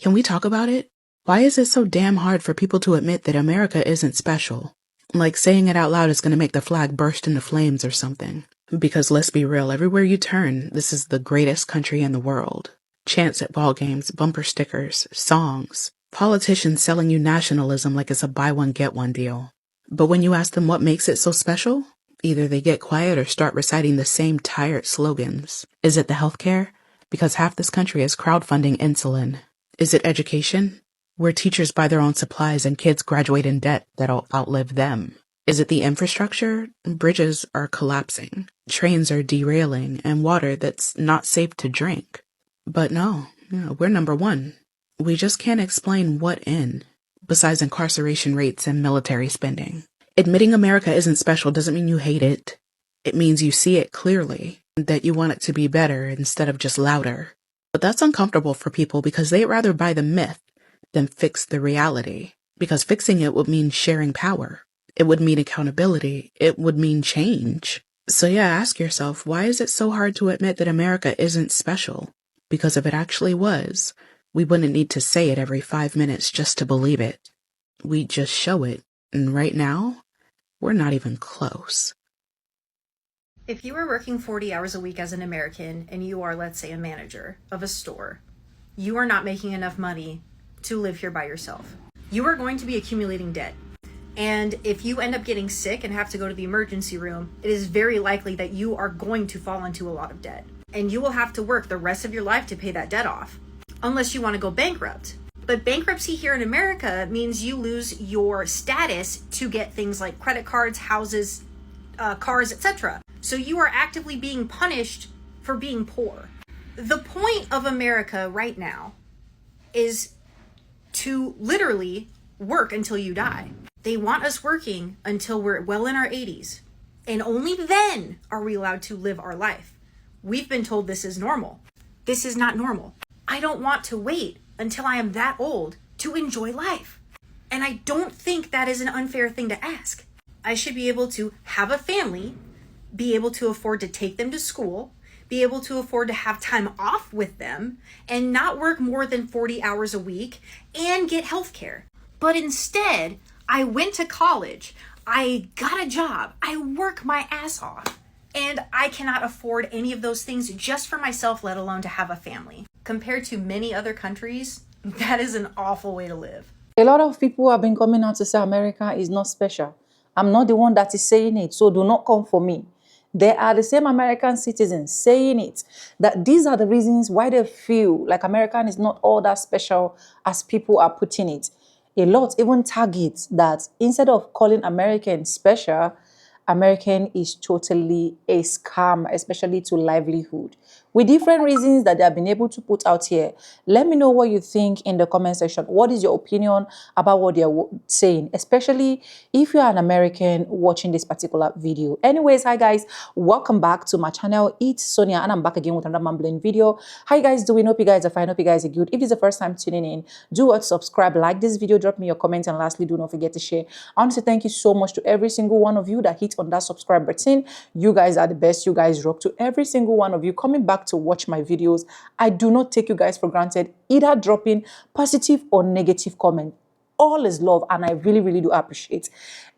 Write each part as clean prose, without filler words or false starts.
Can we talk about it? Why is it so damn hard for people to admit that America isn't special? Like saying it out loud is going to make the flag burst into flames or something. Because let's be real, everywhere you turn, this is the greatest country in the world. Chants at ball games, bumper stickers, songs, politicians selling you nationalism like it's a buy one get one deal. But when you ask them what makes it so special, either they get quiet or start reciting the same tired slogans. Is it the healthcare? Because half this country is crowdfunding insulin. Is it education? Where teachers buy their own supplies and kids graduate in debt that'll outlive them. Is it the infrastructure? Bridges are collapsing, trains are derailing, and water that's not safe to drink. But no, we're number one. We just can't explain what in, besides incarceration rates and military spending. Admitting America isn't special doesn't mean you hate it. It means you see it clearly, that you want it to be better instead of just louder. But that's uncomfortable for people because they'd rather buy the myth than fix the reality. Because fixing it would mean sharing power. It would mean accountability. It would mean change. So yeah, ask yourself, why is it so hard to admit that America isn't special? Because if it actually was, we wouldn't need to say it every 5 minutes just to believe it. We'd just show it. And right now, we're not even close. If you are working 40 hours a week as an American and you are, let's say, a manager of a store, you are not making enough money to live here by yourself. You are going to be accumulating debt. And if you end up getting sick and have to go to the emergency room, it is very likely that you are going to fall into a lot of debt. And you will have to work the rest of your life to pay that debt off, unless you want to go bankrupt. But bankruptcy here in America means you lose your status to get things like credit cards, houses, cars, etc. So you are actively being punished for being poor. The point of America right now is to literally work until you die. They want us working until we're well in our 80s. And only then are we allowed to live our life. We've been told this is normal. This is not normal. I don't want to wait until I am that old to enjoy life. And I don't think that is an unfair thing to ask. I should be able to have a family, be able to afford to take them to school, be able to afford to have time off with them, and not work more than 40 hours a week and get health care. But instead, I went to college, I got a job, I work my ass off, and I cannot afford any of those things just for myself, let alone to have a family. Compared to many other countries, that is an awful way to live. A lot of people have been coming out to say America is not special. I'm not the one that is saying it, so do not come for me. They are the same American citizens saying it, that these are the reasons why they feel like American is not all that special as people are putting it. A lot even target that instead of calling American special, American is totally a scam, especially to livelihood. With different reasons that they have been able to put out here. Let me know what you think in the comment section. What is your opinion about what they're saying, especially if you're an American watching this particular video. Anyways, hi guys, welcome back to my channel. It's Sonia and I'm back again with another mumbling video. How you guys doing? Hope you guys are fine. Hope you guys are good. If this is the first time tuning in, do what, subscribe, like this video, drop me your comments, and lastly, do not forget to share. I want to say thank you so much to every single one of you that hit on that subscribe button. You guys are the best. You guys rock. To every single one of you coming back to watch my videos, I do not take you guys for granted, either dropping positive or negative comment. All is love, and I really do appreciate.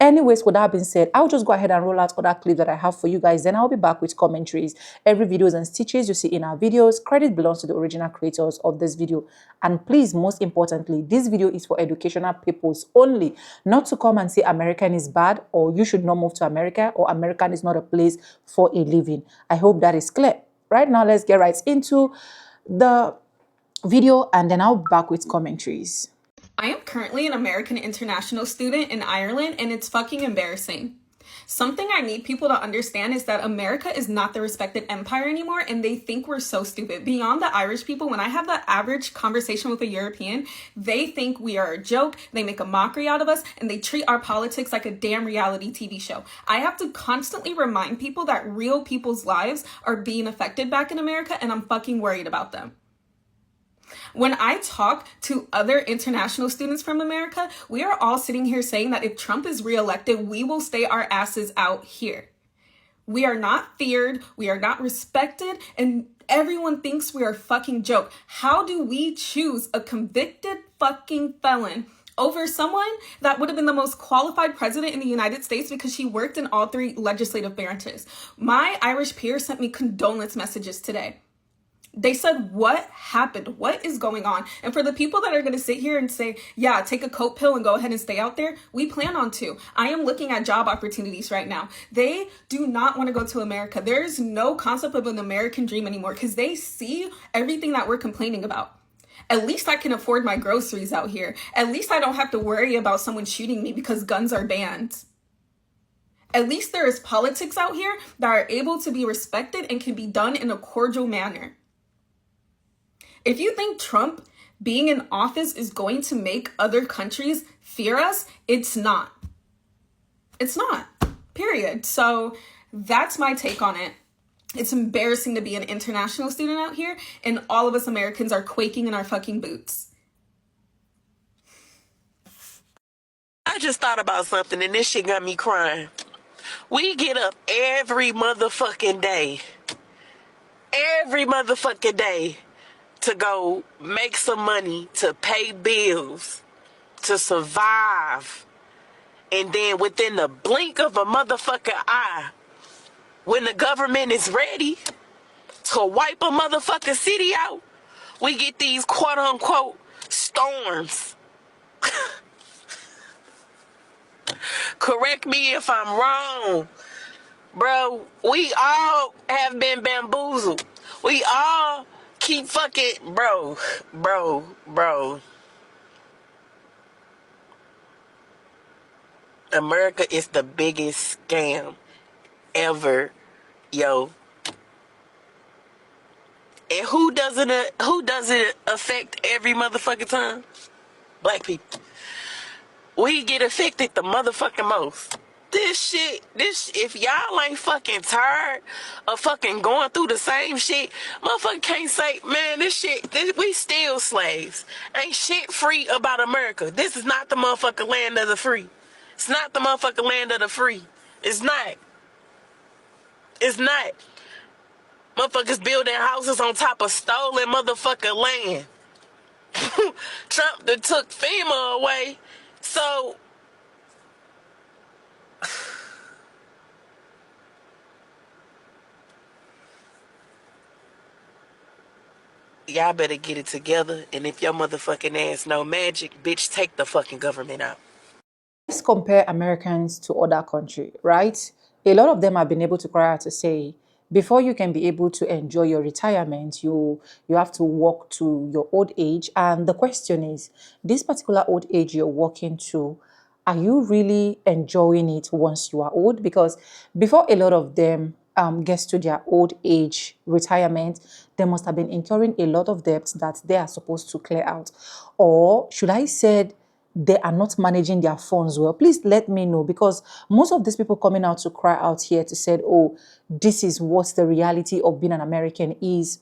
Anyways, with that being said, I'll just go ahead and roll out other clips that I have for you guys. Then I'll be back with commentaries. Every videos and stitches you see in our videos, credit belongs to the original creators of this video. And please, most importantly, this video is for educational purpose only, not to come and say American is bad, or you should not move to America, or American is not a place for a living. I hope that is clear. Right now, let's get right into the video, and then I'll be back with commentaries. I am currently an American international student in Ireland, and it's fucking embarrassing. Something I need people to understand is that America is not the respected empire anymore, and they think we're so stupid. Beyond the Irish people, when I have the average conversation with a European, they think we are a joke, they make a mockery out of us, and they treat our politics like a damn reality TV show. I have to constantly remind people that real people's lives are being affected back in America, and I'm fucking worried about them. When I talk to other international students from America, we are all sitting here saying that if Trump is reelected, we will stay our asses out here. We are not feared, we are not respected, and everyone thinks we are a fucking joke. How do we choose a convicted fucking felon over someone that would have been the most qualified president in the United States because she worked in all three legislative branches? My Irish peer sent me condolence messages today. They said, what happened? What is going on? And for the people that are going to sit here and say, yeah, take a coat pill and go ahead and stay out there, we plan on to. I am looking at job opportunities right now. They do not want to go to America. There is no concept of an American dream anymore because they see everything that we're complaining about. At least I can afford my groceries out here. At least I don't have to worry about someone shooting me because guns are banned. At least there is politics out here that are able to be respected and can be done in a cordial manner. If you think Trump being in office is going to make other countries fear us, it's not. It's not, period. So that's my take on it. It's embarrassing to be an international student out here, and all of us Americans are quaking in our fucking boots. I just thought about something, and this shit got me crying. We get up every motherfucking day to go make some money, to pay bills, to survive. And then within the blink of a motherfucking eye, when the government is ready to wipe a motherfucking city out, we get these quote unquote storms. Correct me if I'm wrong. Bro, we all have been bamboozled. We all keep fucking, bro. America is the biggest scam ever, yo. And who doesn't affect every motherfucking time? Black people. We get affected the motherfucking most. This if y'all ain't fucking tired of fucking going through the same shit, motherfucker can't say, man, we still slaves. Ain't shit free about America. This is not the motherfucking land of the free. It's not the motherfucking land of the free. It's not. It's not. Motherfuckers building houses on top of stolen motherfucking land. Trump that took FEMA away. So y'all better get it together, and if your motherfucking ass know magic, bitch, take the fucking government out. Let's compare Americans to other countries, right? A lot of them have been able to cry out to say, before you can be able to enjoy your retirement, you have to work to your old age. And the question is, this particular old age you're working to, are you really enjoying it once you are old? Because before a lot of them gets to their old age retirement, they must have been incurring a lot of debts that they are supposed to clear out. Or should I say, they are not managing their funds well? Please let me know, because most of these people coming out to cry out here to say, oh, this is what the reality of being an American is.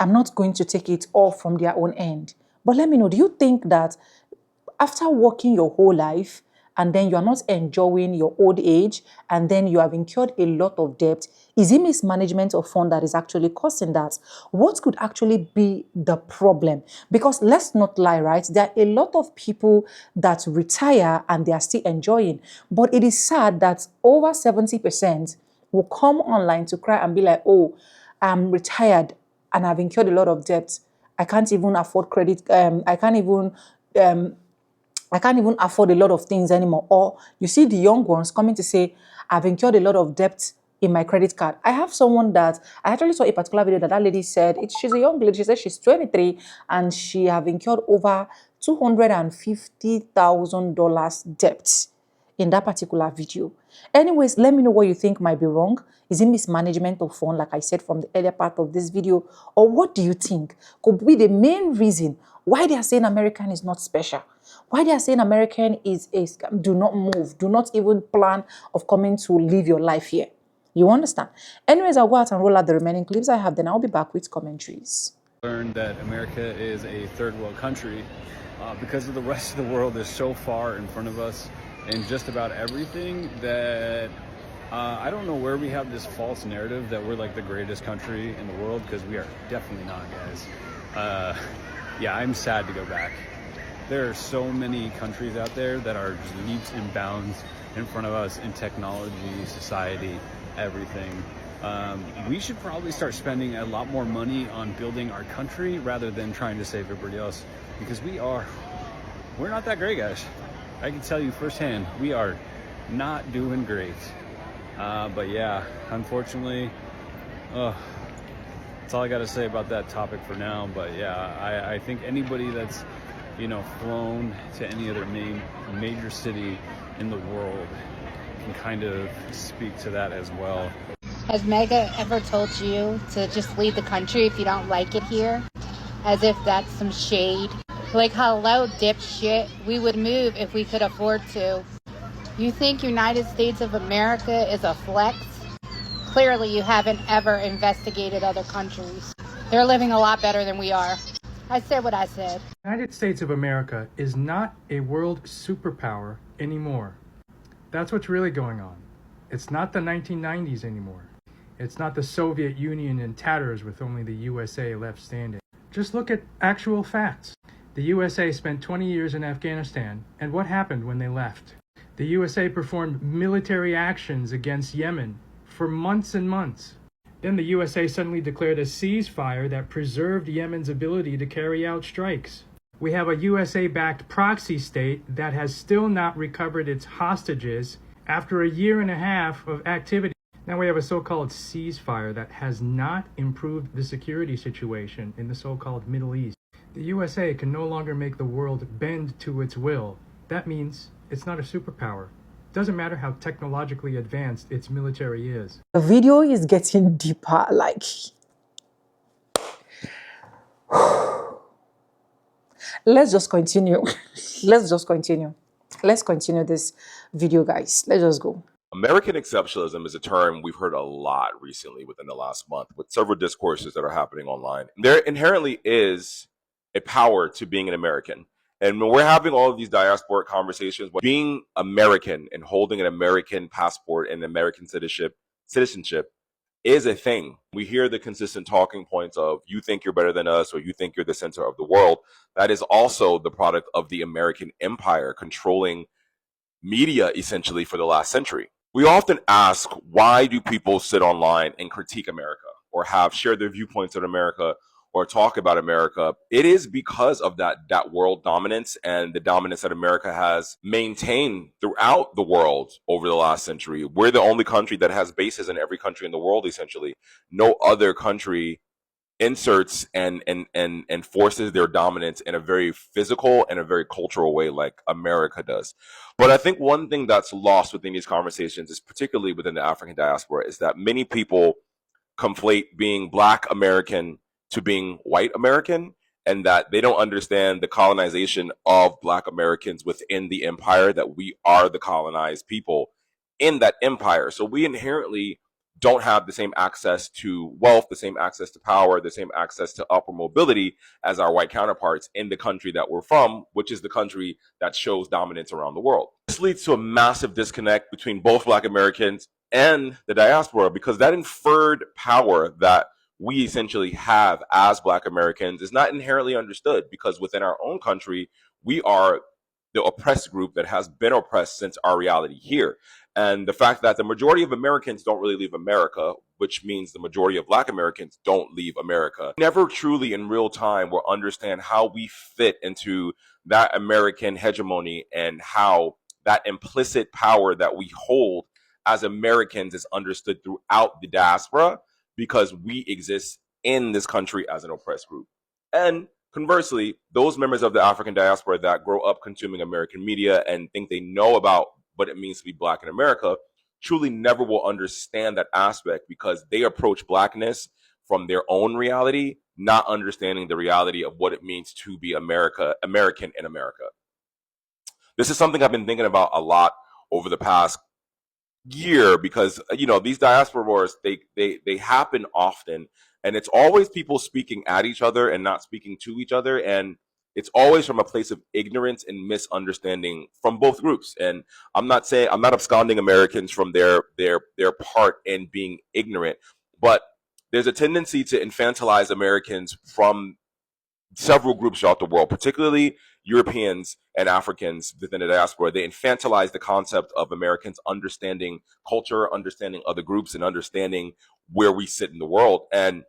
I'm not going to take it all from their own end. But let me know, do you think that after working your whole life and then you are not enjoying your old age and then you have incurred a lot of debt, is it mismanagement of fund that is actually causing that? What could actually be the problem? Because let's not lie, right? There are a lot of people that retire and they are still enjoying. But it is sad that over 70% will come online to cry and be like, oh, I'm retired and I've incurred a lot of debt. I can't even afford credit. I can't even afford a lot of things anymore. Or you see the young ones coming to say, I've incurred a lot of debt in my credit card. I have someone that, I actually saw a particular video that lady said, she's a young lady, she said she's 23 and she have incurred over $250,000 debt in that particular video. Anyways, let me know what you think might be wrong. Is it mismanagement of fund, like I said from the earlier part of this video? Or what do you think could be the main reason why they are saying American is not special? Why they are saying American is a scam? Do not move. Do not even plan of coming to live your life here. You understand? Anyways, I'll go out and roll out the remaining clips I have. Then I'll be back with commentaries. Learned that America is a third world country because of the rest of the world is so far in front of us in just about everything that I don't know where we have this false narrative that we're like the greatest country in the world, because we are definitely not, guys. Yeah, I'm sad to go back. There are so many countries out there that are just leaps and bounds in front of us in technology, society, everything. We should probably start spending a lot more money on building our country rather than trying to save everybody else, because we're not that great, guys. I can tell you firsthand, we are not doing great. But yeah, unfortunately, that's all I got to say about that topic for now. But yeah, I think anybody that's, flown to any other major city in the world can kind of speak to that as well. Has Mega ever told you to just leave the country if you don't like it here? As if that's some shade. Like, hello, dipshit. We would move if we could afford to. You think United States of America is a flex? Clearly, you haven't ever investigated other countries. They're living a lot better than we are. I said what I said. The United States of America is not a world superpower anymore. That's what's really going on. It's not the 1990s anymore. It's not the Soviet Union in tatters with only the USA left standing. Just look at actual facts. The USA spent 20 years in Afghanistan, and what happened when they left? The USA performed military actions against Yemen for months and months. Then the USA suddenly declared a ceasefire that preserved Yemen's ability to carry out strikes. We have a USA-backed proxy state that has still not recovered its hostages after a year and a half of activity. Now we have a so-called ceasefire that has not improved the security situation in the so-called Middle East. The USA can no longer make the world bend to its will. That means it's not a superpower. Doesn't matter how technologically advanced its military is. The video is getting deeper, like... Let's just continue. Let's continue this video, guys. Let's just go. American exceptionalism is a term we've heard a lot recently within the last month with several discourses that are happening online. There inherently is a power to being an American. And when we're having all of these diasporic conversations, being American and holding an American passport and American citizenship is a thing. We hear the consistent talking points of you think you're better than us or you think you're the center of the world. That is also the product of the American empire controlling media essentially for the last century. We often ask, why do people sit online and critique America or share their viewpoints on America or talk about America? It is because of that world dominance and the dominance that America has maintained throughout the world over the last century. We're the only country that has bases in every country in the world, essentially. No other country inserts and forces their dominance in a very physical and a very cultural way like America does. But I think one thing that's lost within these conversations is particularly within the African diaspora is that many people conflate being Black American to being white American, and that they don't understand the colonization of Black Americans within the empire, that we are the colonized people in that empire. So we inherently don't have the same access to wealth, the same access to power, the same access to upward mobility as our white counterparts in the country that we're from, which is the country that shows dominance around the world. This leads to a massive disconnect between both Black Americans and the diaspora, because that inferred power that we essentially have as Black Americans is not inherently understood, because within our own country, we are the oppressed group that has been oppressed since our reality here. And the fact that the majority of Americans don't really leave America, which means the majority of Black Americans don't leave America, never truly in real time will understand how we fit into that American hegemony and how that implicit power that we hold as Americans is understood throughout the diaspora, because we exist in this country as an oppressed group. And conversely, those members of the African diaspora that grow up consuming American media and think they know about what it means to be Black in America truly never will understand that aspect, because they approach Blackness from their own reality, not understanding the reality of what it means to be American in America. This is something I've been thinking about a lot over the past year, because these diaspora wars, they happen often, and it's always people speaking at each other and not speaking to each other. And it's always from a place of ignorance and misunderstanding from both groups. And I'm not absconding Americans from their part in being ignorant, but there's a tendency to infantilize Americans from several groups throughout the world, particularly Europeans and Africans within the diaspora. They infantilize the concept of Americans understanding culture, understanding other groups, and understanding where we sit in the world. And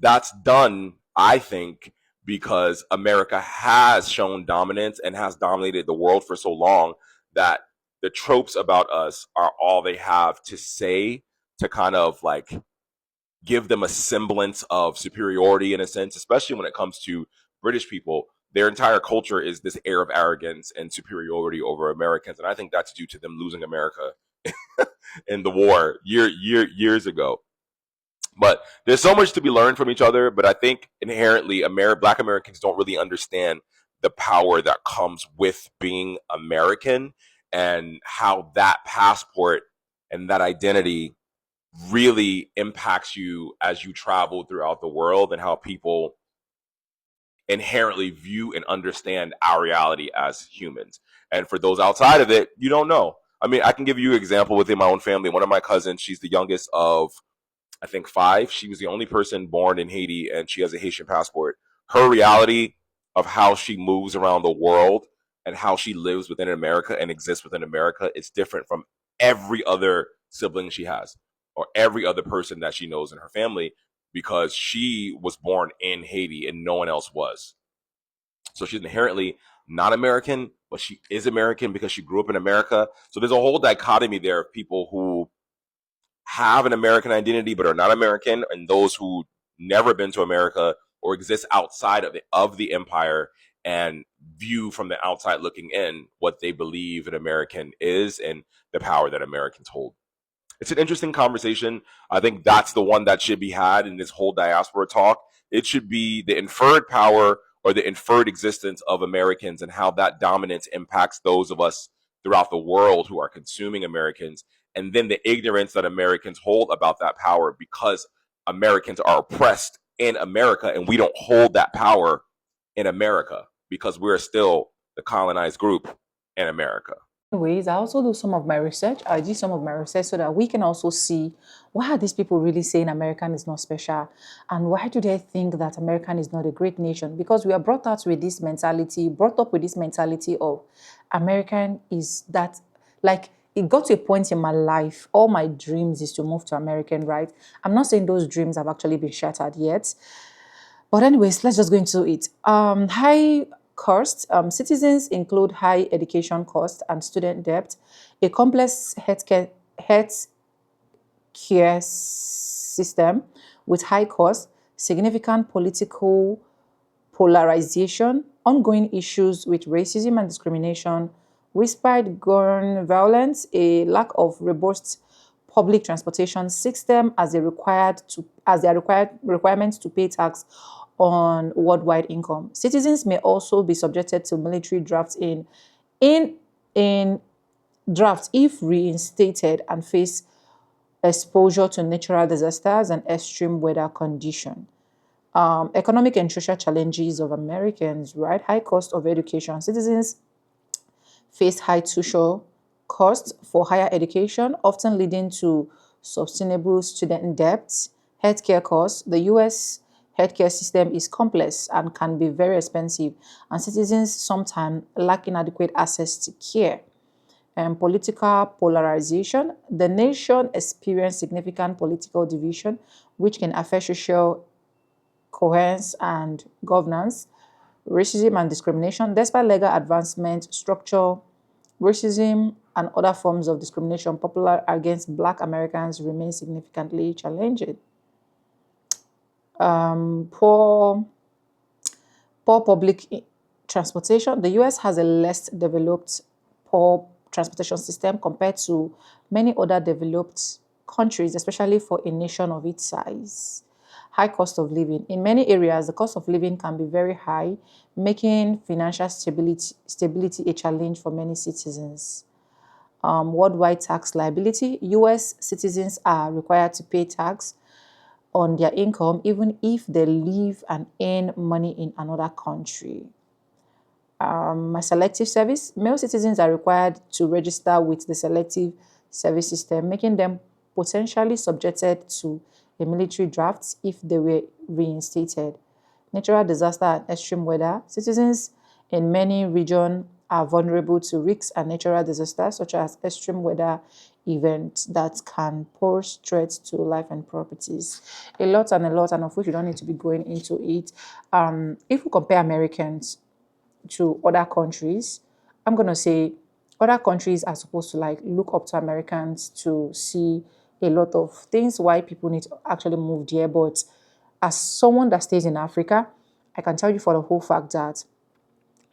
that's done, I think, because America has shown dominance and has dominated the world for so long that the tropes about us are all they have to say to kind of like give them a semblance of superiority in a sense, especially when it comes to British people. Their entire culture is this air of arrogance and superiority over Americans. And I think that's due to them losing America in the war years ago. But there's so much to be learned from each other. But I think inherently, Black Americans don't really understand the power that comes with being American and how that passport and that identity really impacts you as you travel throughout the world, and how people inherently view and understand our reality as humans. And for those outside of it, you don't know. I mean, I can give you an example within my own family. One of my cousins, she's the youngest of, I think, 5. She was the only person born in Haiti, and she has a Haitian passport. Her reality of how she moves around the world and how she lives within America and exists within America is different from every other sibling she has or every other person that she knows in her family, because she was born in Haiti and no one else was. So she's inherently not American, but she is American because she grew up in America. So there's a whole dichotomy there of people who have an American identity but are not American, and those who never been to America or exist outside of the empire and view from the outside looking in what they believe an American is and the power that Americans hold. It's an interesting conversation. I think that's the one that should be had in this whole diaspora talk. It should be the inferred power or the inferred existence of Americans and how that dominance impacts those of us throughout the world who are consuming Americans, and then the ignorance that Americans hold about that power because Americans are oppressed in America and we don't hold that power in America because we're still the colonized group in America. Anyways, I also do some of my research. I do some of my research so that we can also see, why are these people really saying American is not special? And why do they think that American is not a great nation? Because we are brought up with this mentality of American is that, like, it got to a point in my life, all my dreams is to move to American, right? I'm not saying those dreams have actually been shattered yet. But anyways, let's just go into it. High costs. Citizens include high education costs and student debt, a complex healthcare system with high costs, significant political polarization, ongoing issues with racism and discrimination, whispered gun violence, a lack of robust public transportation system as a requirement to pay tax on worldwide income. Citizens may also be subjected to military drafts in drafts if reinstated, and face exposure to natural disasters and extreme weather conditions. Economic and social challenges of Americans, right? High cost of education. Citizens face high tuition costs for higher education, often leading to sustainable student debt. Healthcare costs. The U.S. healthcare system is complex and can be very expensive, and citizens sometimes lack inadequate access to care. And political polarization. The nation experienced significant political division, which can affect social coherence and governance. Racism and discrimination. Despite legal advancement, structural racism and other forms of discrimination popular against Black Americans remain significantly challenging. Poor public transportation. The U.S. has a less developed poor transportation system compared to many other developed countries, especially for a nation of its size. High cost of living. In many areas, the cost of living can be very high, making financial stability a challenge for many citizens. Worldwide tax liability. U.S. citizens are required to pay tax on their income even if they live and earn money in another country. My selective service, male citizens are required to register with the selective service system, making them potentially subjected to a military draft if they were reinstated. Natural disaster and extreme weather. Citizens in many regions are vulnerable to risks and natural disasters such as extreme weather events that can pose threats to life and properties. A lot, and of which we don't need to be going into it. If we compare Americans to other countries, I'm going to say other countries are supposed to like look up to Americans to see a lot of things why people need to actually move there. But as someone that stays in Africa, I can tell you for the whole fact that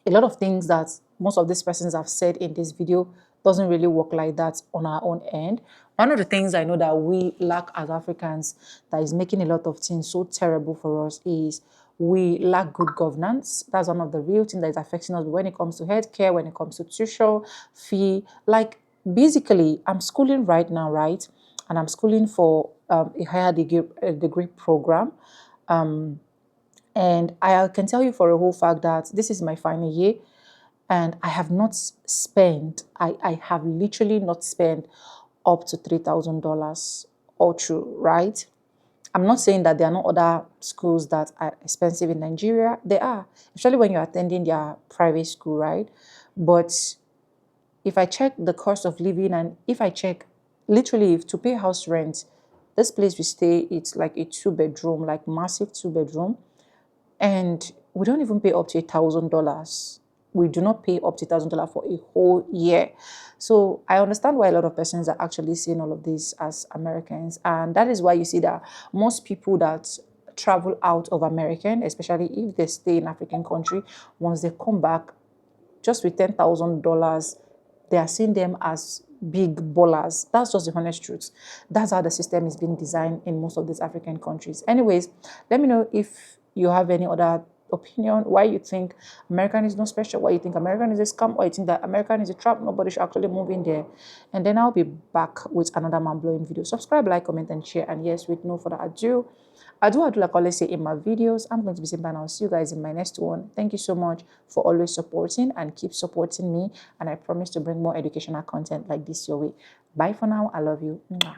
a lot of things that most of these persons have said in this video doesn't really work like that on our own end. One of the things I know that we lack as Africans that is making a lot of things so terrible for us is we lack good governance. That's one of the real things that is affecting us when it comes to healthcare, when it comes to tuition fee. Like basically, I'm schooling right now, right? And I'm schooling for a higher degree program. And I can tell you for a whole fact that this is my final year and I have not spent, I have literally not spent up to $3,000 all through, right? I'm not saying that there are no other schools that are expensive in Nigeria. They are, especially when you're attending their private school, right? But if I check the cost of living and if I check literally if to pay house rent, this place we stay, it's like a 2-bedroom, like massive 2-bedroom. And we don't even pay up to $1,000. We do not pay up to $1,000 for a whole year. So I understand why a lot of persons are actually seeing all of this as Americans. And that is why you see that most people that travel out of American, especially if they stay in African country, once they come back, just with $10,000, they are seeing them as big ballers. That's just the honest truth. That's how the system is being designed in most of these African countries. Anyways, let me know if you have any other opinion, why you think American is not special, why you think American is a scam, or you think that American is a trap, nobody should actually move in there. And then I'll be back with another mind-blowing video. Subscribe, like, comment, and share. And yes, with no further ado, I do like I always say in my videos, I'm going to be simple and I'll see you guys in my next one. Thank you so much for always supporting and keep supporting me. And I promise to bring more educational content like this your way. Bye for now. I love you. Mwah.